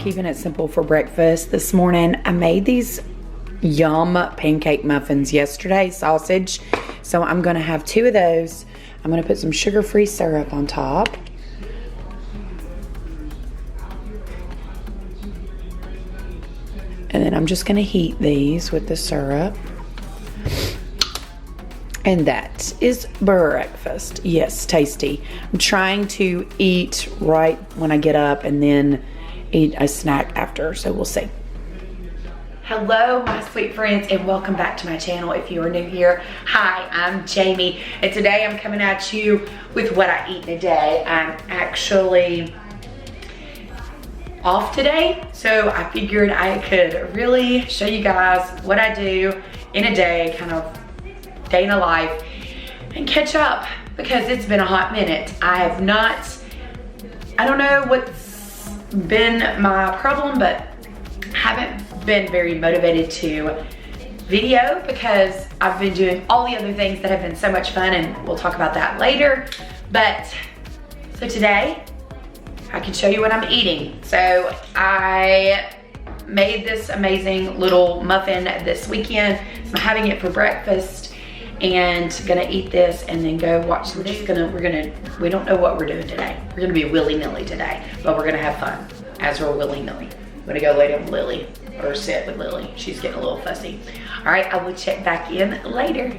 keeping it simple for breakfast this morning. I made these yum pancake muffins yesterday, sausage. So I'm gonna have 2 of those. I'm gonna put some sugar-free syrup on top. And then I'm just gonna heat these with the syrup. And that is breakfast. Yes, tasty. I'm trying to eat right when I get up and then eat a snack after, so we'll see. Hello, my sweet friends, and welcome back to my channel. If you are new here, hi, I'm Jamie, and today I'm coming at you with what I eat in a day. I'm actually off today, so I figured I could really show you guys what I do in a day, kind of day in a life, and catch up because it's been a hot minute. I don't know what's been my problem, but haven't been very motivated to video because I've been doing all the other things that have been so much fun, and we'll talk about that later. But so today I can show you what I'm eating. So I made this amazing little muffin this weekend. So I'm having it for breakfast and gonna eat this and then go watch. We don't know what we're doing today. We're gonna be willy-nilly today, but we're gonna have fun as we're willy-nilly. I'm gonna go lay down with Lily, or sit with Lily. She's getting a little fussy. All right, I will check back in later.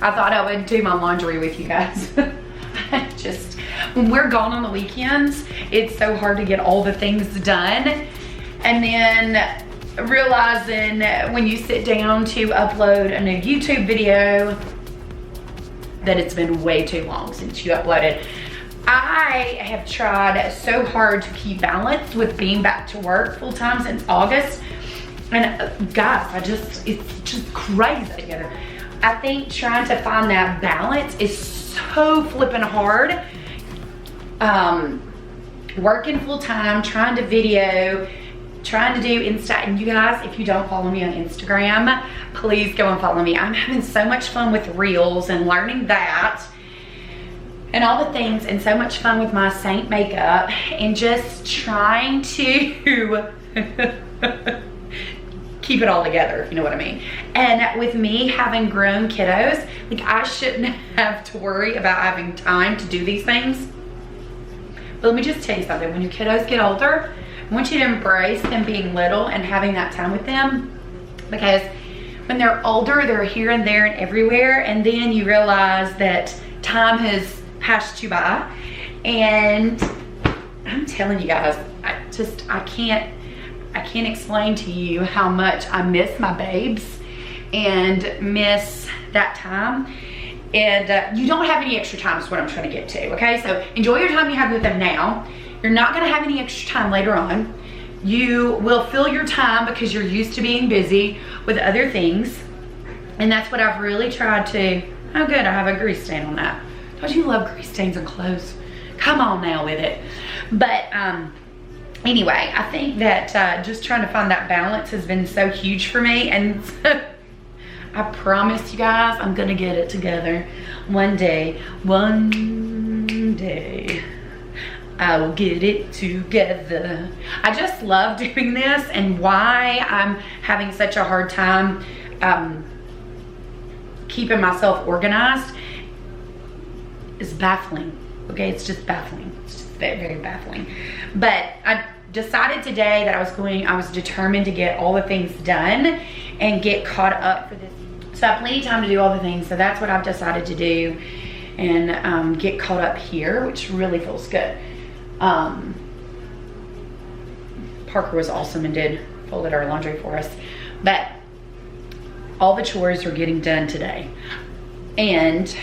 I thought I would do my laundry with you guys. Just, when we're gone on the weekends, it's so hard to get all the things done. And then realizing when you sit down to upload a new YouTube video that it's been way too long since you uploaded. I have tried so hard to keep balance with being back to work full time since August. And guys, it's just crazy together. I think trying to find that balance is so flipping hard. Working full time, trying to video, trying to do Insta. And you guys, if you don't follow me on Instagram, please go and follow me. I'm having so much fun with Reels and learning that and all the things, and so much fun with my Saint makeup and just trying to keep it all together, you know what I mean? And with me having grown kiddos, like I shouldn't have to worry about having time to do these things. But let me just tell you something, when your kiddos get older, I want you to embrace them being little and having that time with them, because when they're older, they're here and there and everywhere, and then you realize that time has passed you by. And I'm telling you guys, I can't explain to you how much I miss my babes and miss that time. And you don't have any extra time is what I'm trying to get to, okay? So enjoy your time you have with them now. You're not gonna have any extra time later on. You will fill your time because you're used to being busy with other things. And that's what I've really tried to. Oh good, I have a grease stain on that. Don't you love grease stains on clothes? Come on now with it. But anyway, I think that just trying to find that balance has been so huge for me, and I promise you guys I'm gonna get it together one day. One day I will get it together. I just love doing this, and why I'm having such a hard time keeping myself organized is baffling. Okay, it's just baffling. It's just very, very baffling. But I decided today that I was determined to get all the things done and get caught up for this. So I have plenty of time to do all the things. So that's what I've decided to do, and get caught up here, which really feels good. Parker was awesome and folded our laundry for us. But all the chores are getting done today, and it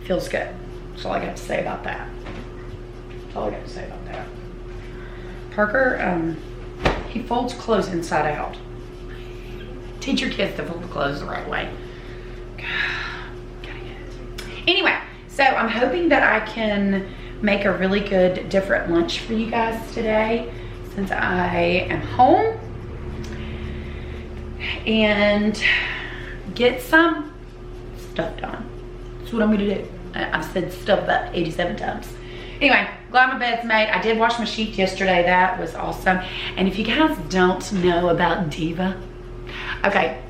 feels good. That's all I got to say about that. That's all I got to say about that. Parker, he folds clothes inside out. Teach your kids to fold the clothes the right way. Gotta get Anyway, so I'm hoping that I can make a really good different lunch for you guys today since I am home, and get some stuff done. That's what I'm gonna do. I've said stuff about 87 times. Anyway, glad my bed's made. I did wash my sheets yesterday. That was awesome. And if you guys don't know about Diva, okay,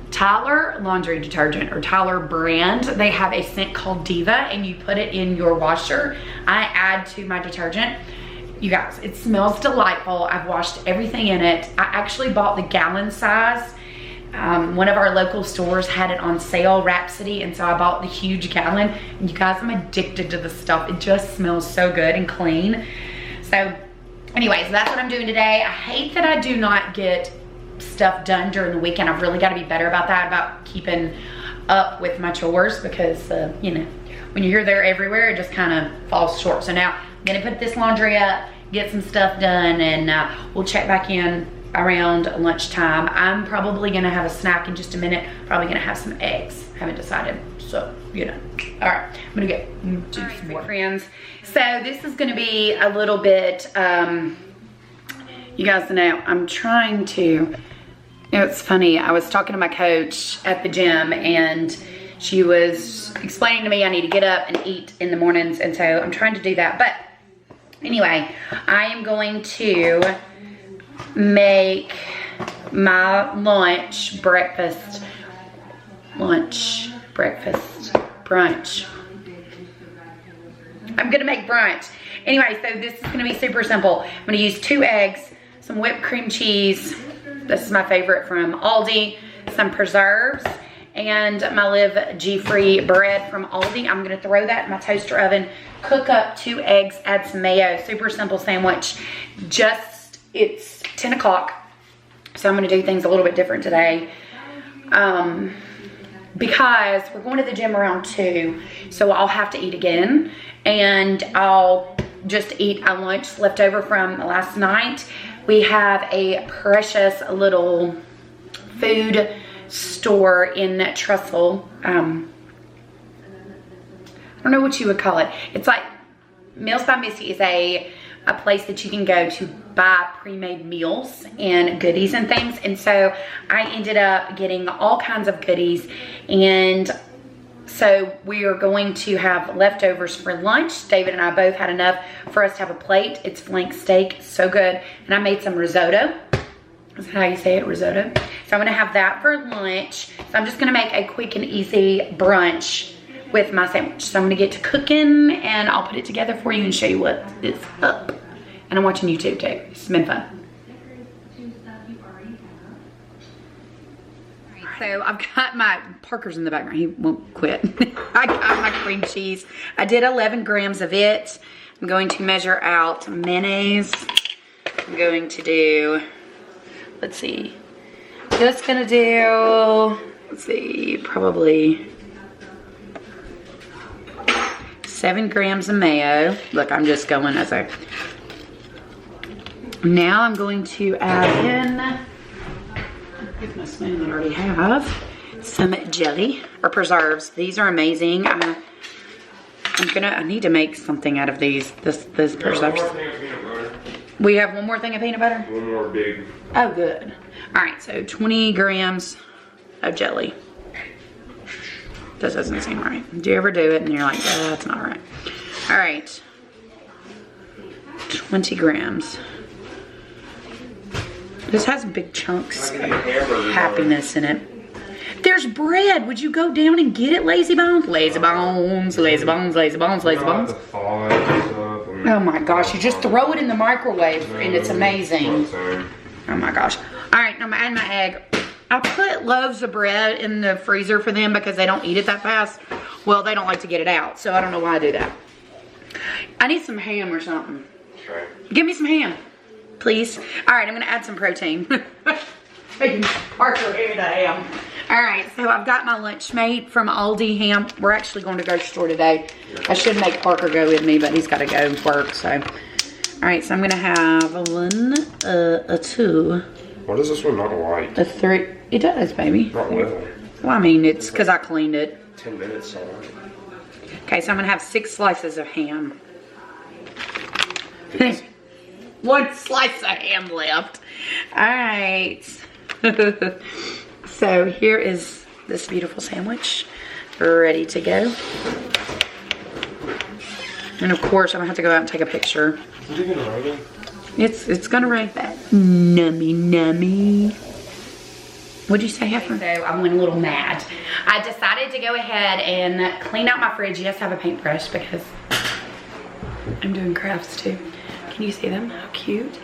Tyler laundry detergent, or Tyler brand, they have a scent called Diva, and you put it in your washer. I add to my detergent. You guys, it smells delightful. I've washed everything in it. I actually bought the gallon size. One of our local stores had it on sale, Rhapsody, and so I bought the huge gallon. And you guys, I'm addicted to the stuff. It just smells so good and clean. So anyways, that's what I'm doing today. I hate that I do not get stuff done during the weekend. I've really got to be better about that, about keeping up with my chores, because you know, when you're here, there, everywhere, it just kind of falls short. So now I'm gonna put this laundry up, get some stuff done, and we'll check back in around lunchtime. I'm probably gonna have a snack in just a minute. Probably gonna have some eggs. Haven't decided, so you know. All right, I'm gonna get do some more, friends. So this is gonna be a little bit. You guys know I'm trying to. You know, it's funny. I was talking to my coach at the gym, and she was explaining to me I need to get up and eat in the mornings, and so I'm trying to do that. But anyway, I am going to make my lunch, breakfast, brunch. I'm gonna make brunch. Anyway, so this is gonna be super simple. I'm gonna use 2 eggs, some whipped cream cheese. This is my favorite from Aldi, some preserves, and my Live G-Free bread from Aldi. I'm gonna throw that in my toaster oven, cook up 2 eggs, add some mayo. Super simple sandwich. It's 10 o'clock, so I'm gonna do things a little bit different today. Because we're going to the gym around 2, so I'll have to eat again, and I'll just eat a lunch left over from last night. We have a precious little food store in Trussell. I don't know what you would call it. It's like Meals by Missy is a place that you can go to buy pre-made meals and goodies and things. And so I ended up getting all kinds of goodies, and so we are going to have leftovers for lunch. David and I both had enough for us to have a plate. It's flank steak, so good. And I made some risotto. Is that how you say it, risotto? So I'm gonna have that for lunch. So I'm just gonna make a quick and easy brunch with my sandwich. So I'm gonna get to cooking, and I'll put it together for you and show you what is up. And I'm watching YouTube too. It's been fun. So I've got my, Parker's in the background, he won't quit. I got my cream cheese. I did 11 grams of it. I'm going to measure out mayonnaise. I'm going to do, let's see, just gonna do, let's see, probably 7 grams of mayo. Look, I'm just going as a, now I'm going to add in, give my spoon that I already have, some jelly or preserves. These are amazing. I need to make something out of these preserves. We have one more thing of peanut butter? One more big. Oh, good. All right, so 20 grams of jelly. This doesn't seem right. Do you ever do it and you're like, oh, that's not right. All right, 20 grams. This has big chunks of happiness in it. There's bread. Would you go down and get it, Lazy Bones? Lazy Bones, Lazy Bones, Lazy Bones, Lazy Bones. Oh my gosh, you just throw it in the microwave and it's amazing. Oh my gosh. All right, I'm adding my egg. I put loaves of bread in the freezer for them because they don't eat it that fast. Well, they don't like to get it out, so I don't know why I do that. I need some ham or something. Sure. Give me some ham, please. All right, I'm gonna add some protein. Parker hated a ham. All right, so I've got my lunch made from Aldi ham. We're actually going to the grocery store today. I should make Parker go with me, but he's got to go work, so. All right, so I'm gonna have a 2. Why does this one not white? A 3. It does, baby. Not well. Well, I mean, it's because I cleaned it. 10 minutes, all right. Okay, so I'm gonna have 6 slices of ham. 1 slice of ham left. All right. So here is this beautiful sandwich, ready to go. And of course, I'm gonna have to go out and take a picture. Is it gonna rain? It's gonna rain. Nummy, nummy. What'd you say, Heifer? So I went a little mad. I decided to go ahead and clean out my fridge. Yes, I have a paintbrush because I'm doing crafts too. Can you see them? How cute.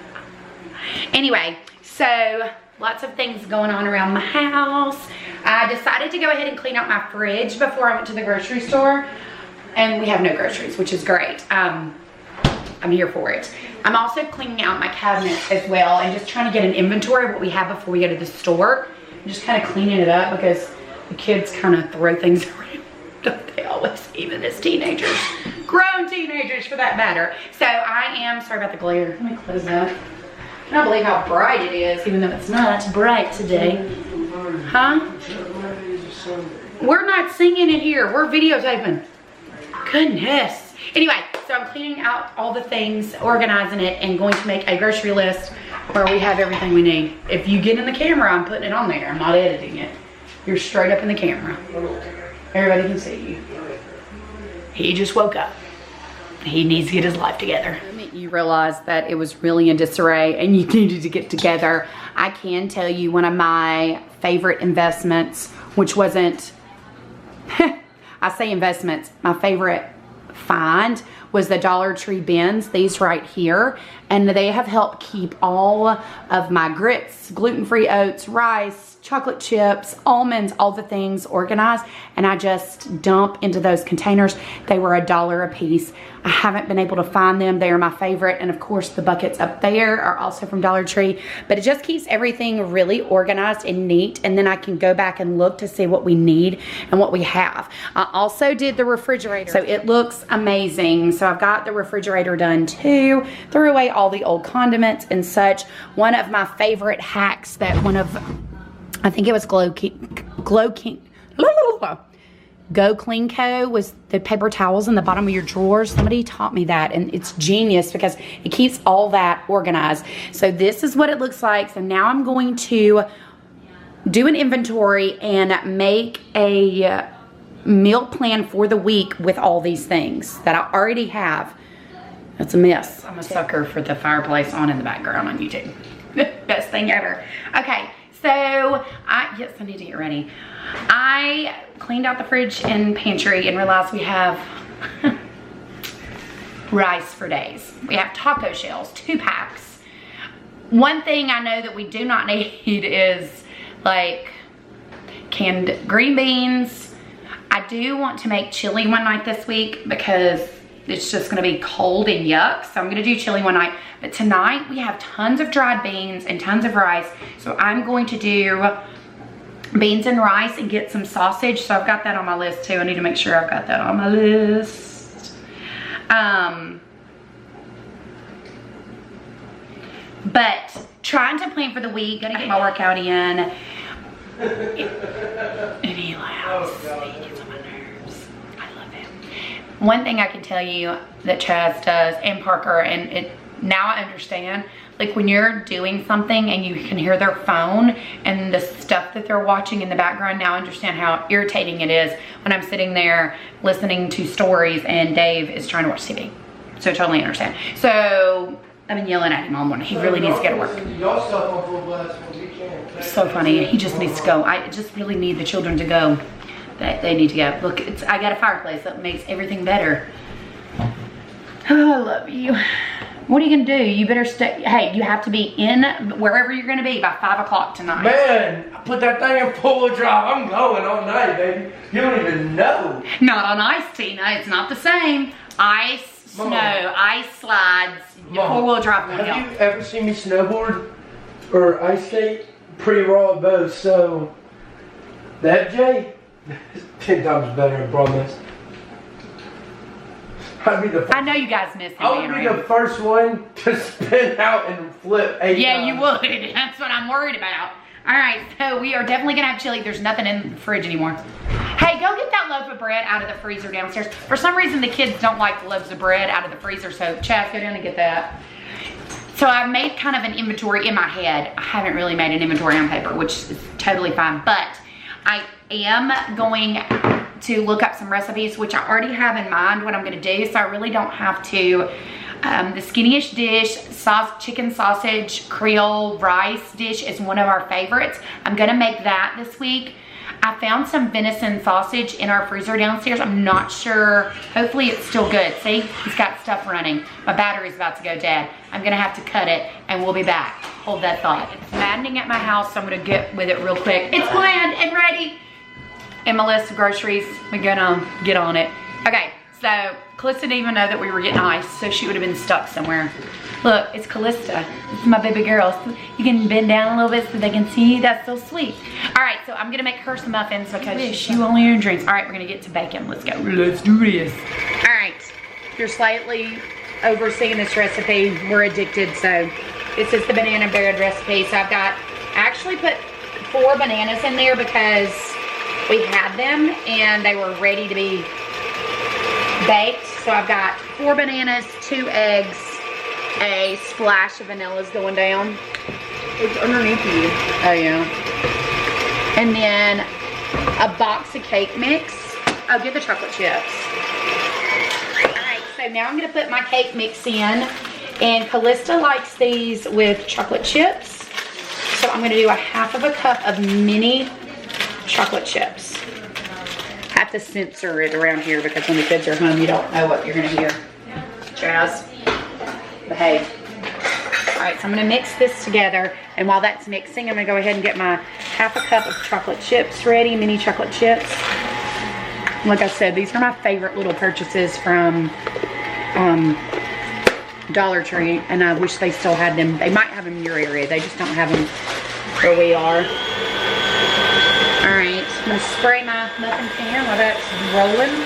Anyway, so lots of things going on around my house. I decided to go ahead and clean out my fridge before I went to the grocery store. And we have no groceries, which is great. I'm here for it. I'm also cleaning out my cabinets as well and just trying to get an inventory of what we have before we go to the store. I'm just kind of cleaning it up because the kids kind of throw things around. Don't they always, even as teenagers, grown teenagers for that matter. So I am, sorry about the glare. Let me close that. I cannot believe how bright it is, even though it's not bright today. Huh? We're not singing in here. We're videotaping. Goodness. Anyway, so I'm cleaning out all the things, organizing it, and going to make a grocery list where we have everything we need. If you get in the camera, I'm putting it on there. I'm not editing it. You're straight up in the camera. Everybody can see you. He just woke up. He needs to get his life together. You realized that it was really in disarray and you needed to get together. I can tell you one of my favorite investments, which wasn't, I say investments, my favorite find was the Dollar Tree bins, these right here. And they have helped keep all of my grits, gluten-free oats, rice, chocolate chips, almonds, all the things organized. And I just dump into those containers. They were $1 a piece. I haven't been able to find them. They are my favorite. And of course the buckets up there are also from Dollar Tree. But it just keeps everything really organized and neat. And then I can go back and look to see what we need and what we have. I also did the refrigerator. So it looks amazing. So I've got the refrigerator done too. Threw away all the old condiments and such. One of my favorite hacks that I think it was Go Clean Co. was the paper towels in the bottom of your drawers. Somebody taught me that, and it's genius because it keeps all that organized. So this is what it looks like. So now I'm going to do an inventory and make a meal plan for the week with all these things that I already have. It's a mess. I'm a sucker for the fireplace on in the background on YouTube. Best thing ever. Okay. So, yes, I need to get ready. I cleaned out the fridge and pantry and realized we have rice for days. We have taco shells, 2 packs. One thing I know that we do not need is like canned green beans. I do want to make chili one night this week because it's just gonna be cold and yuck. So I'm gonna do chili one night. But tonight we have tons of dried beans and tons of rice. So I'm going to do beans and rice and get some sausage. So I've got that on my list too. I need to make sure I've got that on my list. But trying to plan for the week, gonna get my workout in. And he laughs. He gets on my nerves. I love him. One thing I can tell you that Chaz does, and Parker, and now I understand, like when you're doing something and you can hear their phone and the stuff that they're watching in the background, now I understand how irritating it is when I'm sitting there listening to stories and Dave is trying to watch TV. So I totally understand. So I've been yelling at him all morning. He really needs to get to work. So funny. He just needs to go. I just really need the children to go. They need to go. Look, I got a fireplace that makes everything better. Oh, I love you. What are you gonna do? You better stay. Hey, you have to be in wherever you're gonna be by 5 o'clock tonight. Man, I put that thing in full drive. I'm going all night, baby. You don't even know. Not on ice, Tina. It's not the same. Ice, snow, ice slides, 4-wheel drive won't help. Have you ever seen me snowboard or ice skate? Pretty raw at both. So that Jay, 10 times better, I promise. I know you guys miss him. I would be the first one to spin out and flip 8 times. Yeah, you would. That's what I'm worried about. All right, so we are definitely gonna have chili. There's nothing in the fridge anymore. Hey, go get that loaf of bread out of the freezer downstairs. For some reason, the kids don't like loaves of bread out of the freezer, so Chaz, go down and get that. So I've made kind of an inventory in my head. I haven't really made an inventory on paper, which is totally fine, but I am going to look up some recipes, which I already have in mind what I'm gonna do, so I really don't have to. The skinny-ish dish, chicken sausage Creole rice dish is one of our favorites. I'm gonna make that this week. I found some venison sausage in our freezer downstairs. I'm not sure. Hopefully it's still good. See, it's got stuff running. My battery's about to go dead. I'm gonna have to cut it and we'll be back. Hold that thought. It's maddening at my house, so I'm gonna get with it real quick. It's planned and ready. And my list of groceries, we're gonna get on it. Okay, so Callista didn't even know that we were getting ice, so she would have been stuck somewhere. Look, it's Callista. This is my baby girl. So you can bend down a little bit so they can see you. That's so sweet. All right, so I'm gonna make her some muffins because she only eats drinks. All right, we're gonna get to bacon. Let's go. Let's do this. All right, if you're slightly overseeing this recipe, we're addicted. So this is the banana bread recipe. So I actually put 4 bananas in there because we had them and they were ready to be baked. So I've got 4 bananas, 2 eggs, a splash of vanilla is going down. It's underneath you. Oh yeah. And then a box of cake mix. Oh, get the chocolate chips. Alright, so now I'm gonna put my cake mix in. And Callista likes these with chocolate chips. So I'm gonna do a 1/2 cup of mini chocolate chips. I have to censor it around here because when the kids are home, you don't know what you're gonna hear. Chaz. Behave. All right, so I'm gonna mix this together, and while that's mixing, I'm gonna go ahead and get my 1/2 cup of chocolate chips ready, mini chocolate chips. Like I said, these are my favorite little purchases from Dollar Tree, and I wish they still had them. They might have them in your area, they just don't have them where we are. All right, I'm gonna spray my muffin pan while that's rolling.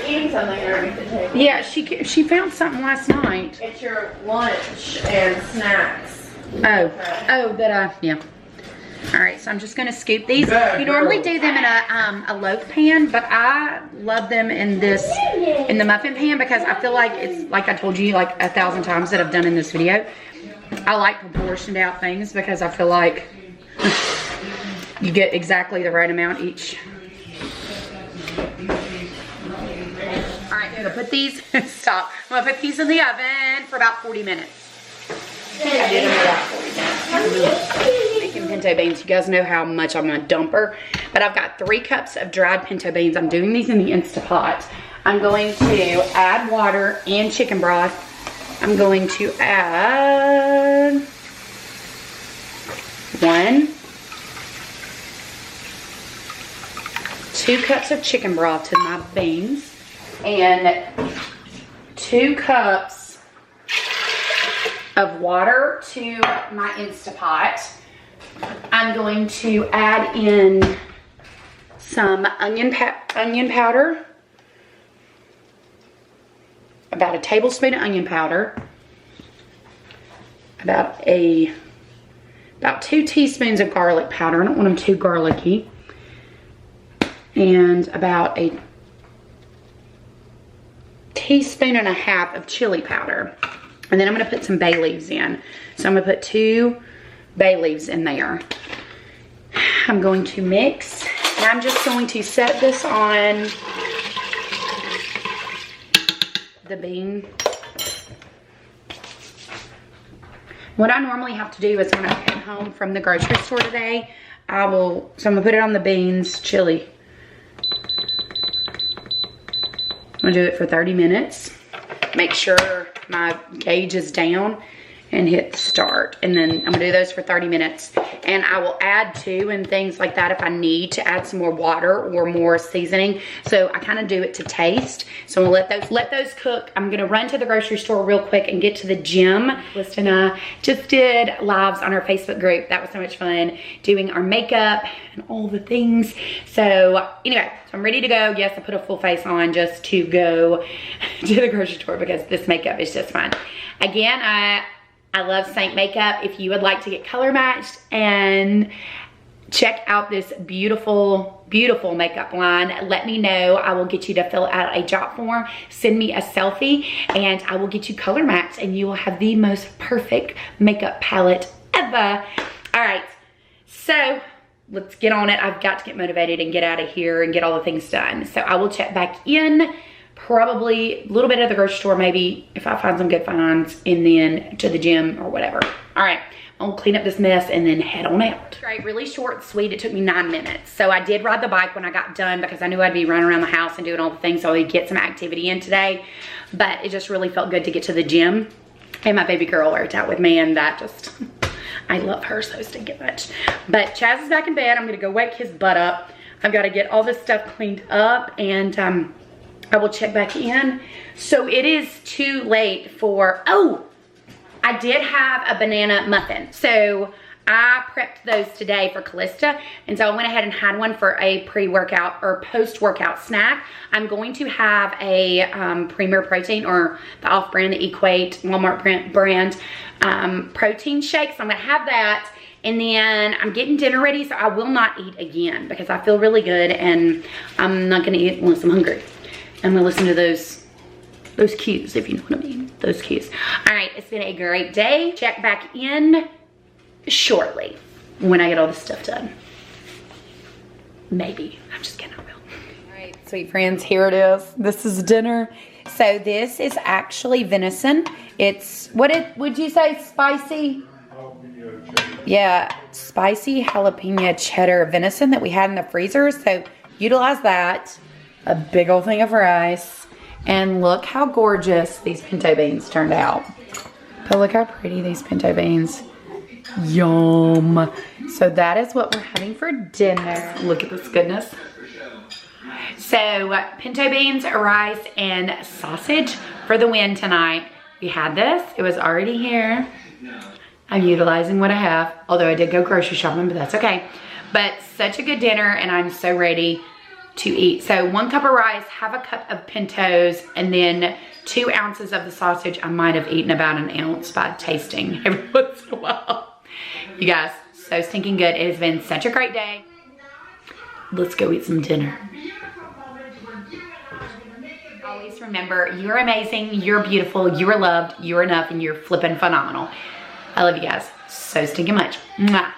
Eating something underneath the table. Yeah, she found something last night. It's your lunch and snacks. Yeah. All right, so I'm just gonna scoop these. You normally do them in a loaf pan, but I love them in the muffin pan because I feel like it's, like I told you like 1,000 times that I've done in this video, I like proportioned out things because I feel like you get exactly the right amount each. All right, I'm gonna put these, stop. I'm gonna put these in the oven for about 40 minutes. I did them for about 40 minutes. Making pinto beans, you guys know how much I'm a dumper, but I've got 3 cups of dried pinto beans. I'm doing these in the Instapot. I'm going to add water and chicken broth. I'm going to add 2 cups of chicken broth to my beans and 2 cups of water to my Instapot. I'm going to add in some onion powder, about a tablespoon of onion powder, about 2 teaspoons of garlic powder. I don't want them too garlicky. And about a 1.5 teaspoons of chili powder. And then I'm gonna put some bay leaves in. So I'm gonna put 2 bay leaves in there. I'm going to mix, and I'm just going to set this on the bean. What I normally have to do is when I come home from the grocery store today, so I'm gonna put it on the beans, chili. I'm gonna do it for 30 minutes. Make sure my gauge is down and hit start. And then I'm gonna do those for 30 minutes. And I will add to and things like that if I need to add some more water or more seasoning. So I kind of do it to taste. So I'm gonna let those cook. I'm gonna run to the grocery store real quick and get to the gym. Lisa and I just did lives on our Facebook group. That was so much fun, doing our makeup and all the things. So anyway, so I'm ready to go. Yes, I put a full face on just to go to the grocery store because this makeup is just fun. Again, I love Saint makeup. If you would like to get color matched and check out this beautiful, beautiful makeup line. Let me know. I will get you to fill out a jot form, send me a selfie, and I will get you color matched, and you will have the most perfect makeup palette ever. All right, so let's get on it. I've got to get motivated and get out of here and get all the things done. So I will check back in, probably a little bit at the grocery store, maybe if I find some good finds, and then to the gym or whatever. All right. I'll clean up this mess and then head on out. Right, really short and sweet. It took me 9 minutes. So I did ride the bike when I got done because I knew I'd be running around the house and doing all the things so I would get some activity in today. But it just really felt good to get to the gym. And my baby girl worked out with me, and that just, I love her so stinking much. But Chaz is back in bed. I'm gonna go wake his butt up. I've gotta get all this stuff cleaned up, and I will check back in. So it is too late for, oh, I did have a banana muffin. So I prepped those today for Callista, and so I went ahead and had one for a pre-workout or post-workout snack. I'm going to have a Premier Protein, or the off-brand, the Equate Walmart brand protein shake. So I'm gonna have that, and then I'm getting dinner ready, so I will not eat again because I feel really good, and I'm not gonna eat unless I'm hungry. I'm gonna listen to those cues, if you know what I mean, those cues. All right, it's been a great day. Check back in shortly when I get all this stuff done. Maybe, I'm just kidding, I will. All right, sweet friends, here it is. This is dinner. So this is actually venison. It's, would you say spicy? Yeah, spicy jalapeno cheddar venison that we had in the freezer. So utilize that. A big old thing of rice. And look how gorgeous these pinto beans turned out. But look how pretty these pinto beans. Yum. So that is what we're having for dinner. Look at this goodness. So pinto beans, rice, and sausage for the win tonight. We had this. It was already here. I'm utilizing what I have. Although I did go grocery shopping, but that's okay. But such a good dinner, and I'm so ready to eat. So 1 cup of rice, half a cup of pintos, and then 2 ounces of the sausage. I might have eaten about an ounce by tasting every once in a while. You guys, so stinking good. It has been such a great day. Let's go eat some dinner. Always remember, you're amazing, you're beautiful, you're loved, you're enough, and you're flipping phenomenal. I love you guys so stinking much. Mwah.